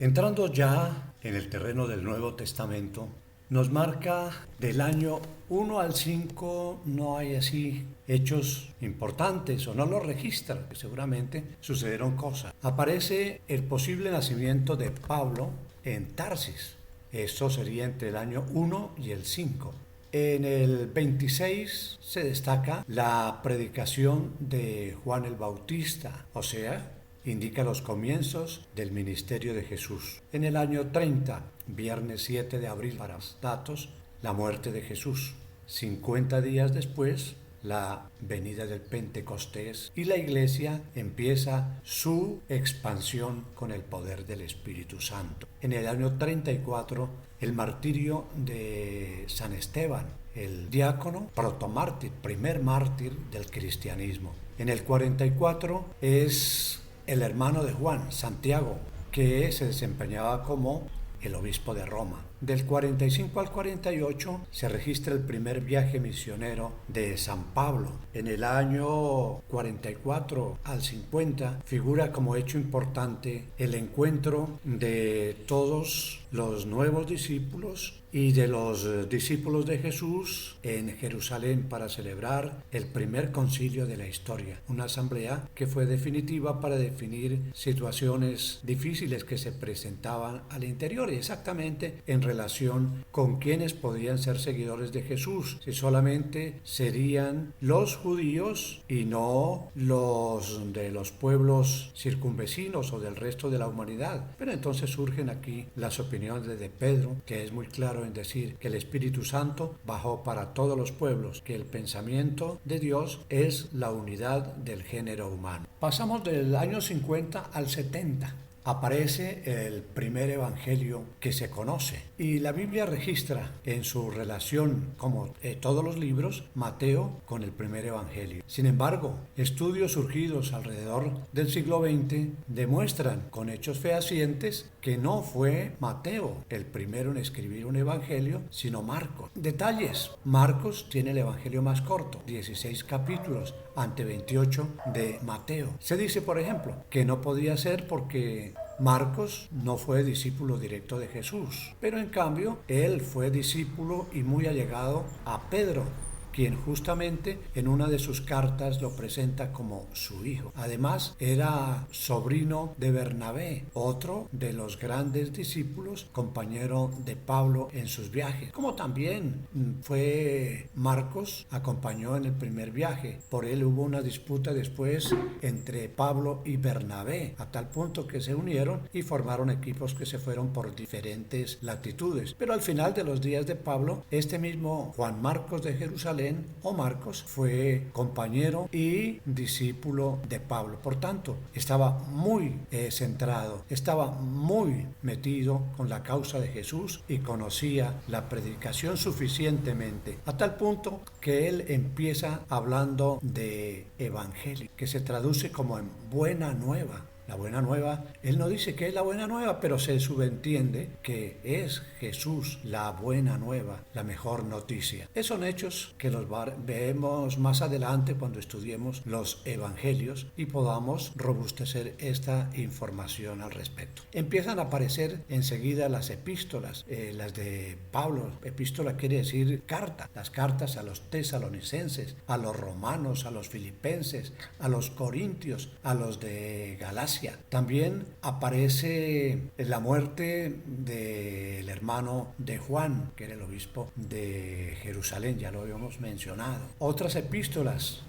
Entrando ya en el terreno del Nuevo Testamento, nos marca del año 1 al 5, no hay así hechos importantes o no los registra, seguramente sucedieron cosas. Aparece el posible nacimiento de Pablo en Tarsis. Esto sería entre el año 1 y el 5. En el 26 se destaca la predicación de Juan el Bautista, o sea, indica los comienzos del ministerio de Jesús. En el año 30, viernes 7 de abril para los datos, la muerte de Jesús. 50 días después, la venida del Pentecostés y la iglesia empieza su expansión con el poder del Espíritu Santo. En el año 34, el martirio de San Esteban, el diácono protomártir, primer mártir del cristianismo. En el 44 es el hermano de Juan, Santiago, que se desempeñaba como el obispo de Roma. Del 45 al 48 se registra el primer viaje misionero de San Pablo. En el año 44 al 50 figura como hecho importante el encuentro de todos los nuevos discípulos y de los discípulos de Jesús en Jerusalén para celebrar el primer concilio de la historia, una asamblea que fue definitiva para definir situaciones difíciles que se presentaban al interior y exactamente en relación con quienes podían ser seguidores de Jesús, si solamente serían los judíos y no los de los pueblos circunvecinos o del resto de la humanidad. Pero entonces surgen aquí las opiniones de Pedro, que es muy claro en decir que el Espíritu Santo bajó para todos los pueblos, que el pensamiento de Dios es la unidad del género humano. Pasamos del año 50 al 70. Aparece el primer evangelio que se conoce y la Biblia registra en su relación, como todos los libros, Mateo con el primer evangelio. Sin embargo, estudios surgidos alrededor del siglo XX demuestran con hechos fehacientes que no fue Mateo el primero en escribir un evangelio, sino Marcos. Detalles: Marcos tiene el evangelio más corto, 16 capítulos ante 28 de Mateo. Se dice, por ejemplo, que no podía ser porque Marcos no fue discípulo directo de Jesús, pero en cambio él fue discípulo y muy allegado a Pedro, quien justamente en una de sus cartas lo presenta como su hijo. Además, era sobrino de Bernabé, otro de los grandes discípulos, compañero de Pablo en sus viajes. Como también fue Marcos, acompañó en el primer viaje. Por él hubo una disputa después entre Pablo y Bernabé, a tal punto que se unieron y formaron equipos que se fueron por diferentes latitudes. Pero al final de los días de Pablo, este mismo Juan Marcos de Jerusalén o Marcos fue compañero y discípulo de Pablo. Por tanto, estaba muy centrado, estaba muy metido con la causa de Jesús y conocía la predicación suficientemente, a tal punto que él empieza hablando de evangelio, que se traduce como en buena nueva. La buena nueva, él no dice que es la buena nueva, pero se subentiende que es Jesús la buena nueva, la mejor noticia. Esos son hechos que los vemos más adelante cuando estudiemos los evangelios y podamos robustecer esta información al respecto. Empiezan a aparecer enseguida las epístolas, las de Pablo. Epístola quiere decir carta, las cartas a los tesalonicenses, a los romanos, a los filipenses, a los corintios, a los de Galacia. También aparece la muerte del hermano de Juan, que era el obispo de Jerusalén, ya lo habíamos mencionado. Otras epístolas,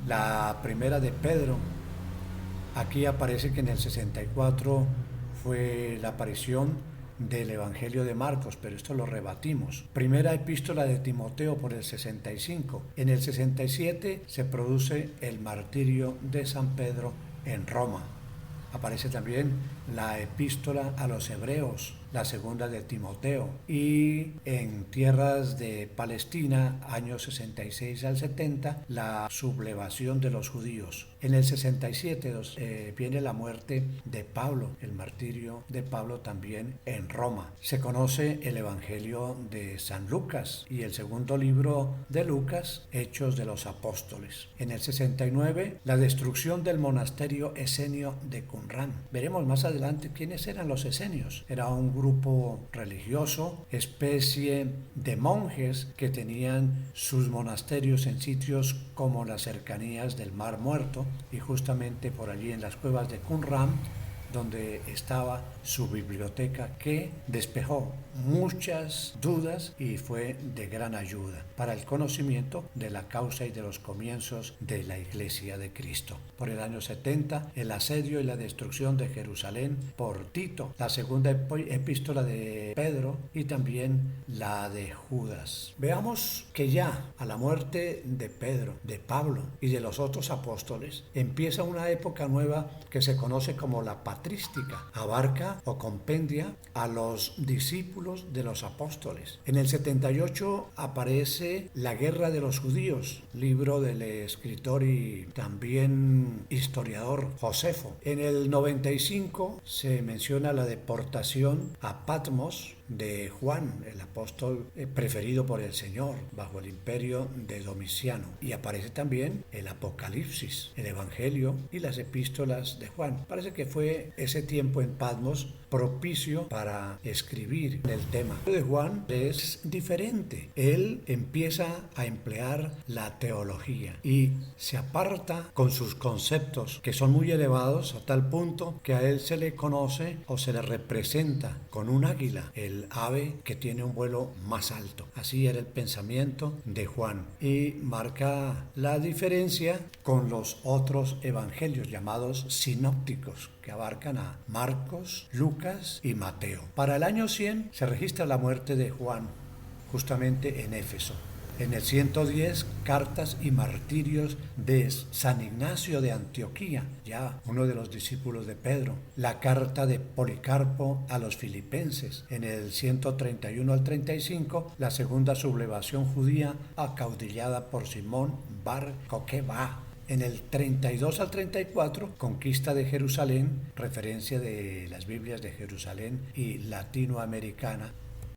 la primera de Pedro, aquí aparece que en el 64 fue la aparición del Evangelio de Marcos, pero esto lo rebatimos. Primera epístola de Timoteo por el 65. En el 67 se produce el martirio de San Pedro en Roma. Aparece también la epístola a los hebreos, la segunda de Timoteo, y en tierras de Palestina, años 66 al 70, la sublevación de los judíos. En el 67 viene la muerte de Pablo, el martirio de Pablo también en Roma. Se conoce el Evangelio de San Lucas y el segundo libro de Lucas, Hechos de los Apóstoles. En el 69, la destrucción del monasterio esenio de Qumrán. Veremos más adelante adelante quiénes eran los esenios. Era un grupo religioso, especie de monjes que tenían sus monasterios en sitios como las cercanías del Mar Muerto y justamente por allí en las cuevas de Qumran, donde estaba su biblioteca, que despejó muchas dudas y fue de gran ayuda para el conocimiento de la causa y de los comienzos de la Iglesia de Cristo. Por el año 70, el asedio y la destrucción de Jerusalén por Tito, la segunda epístola de Pedro y también la de Judas. Veamos que ya a la muerte de Pedro, de Pablo y de los otros apóstoles, empieza una época nueva que se conoce como la patrística. Abarca o compendia a los discípulos de los apóstoles. En el 78 aparece La Guerra de los Judíos, libro del escritor y también historiador Josefo. En el 95 se menciona la deportación a Patmos de Juan, el apóstol preferido por el Señor bajo el imperio de Domiciano. Y aparece también el Apocalipsis, el Evangelio y las epístolas de Juan. Parece que fue ese tiempo en Patmos propicio para escribir el tema. El de Juan es diferente. Él empieza a emplear la teología y se aparta con sus conceptos que son muy elevados a tal punto que a él se le conoce o se le representa con un águila, el ave que tiene un vuelo más alto. Así era el pensamiento de Juan y marca la diferencia con los otros evangelios llamados sinópticos, que abarcan a Marcos, Lucas y Mateo. Para el año 100 se registra la muerte de Juan, justamente en Éfeso. En el 110, cartas y martirios de San Ignacio de Antioquía, ya uno de los discípulos de Pedro. La carta de Policarpo a los filipenses. En el 131 al 35, la segunda sublevación judía acaudillada por Simón Bar Coqueba. En el 32 al 34, conquista de Jerusalén, referencia de las Biblias de Jerusalén y latinoamericana,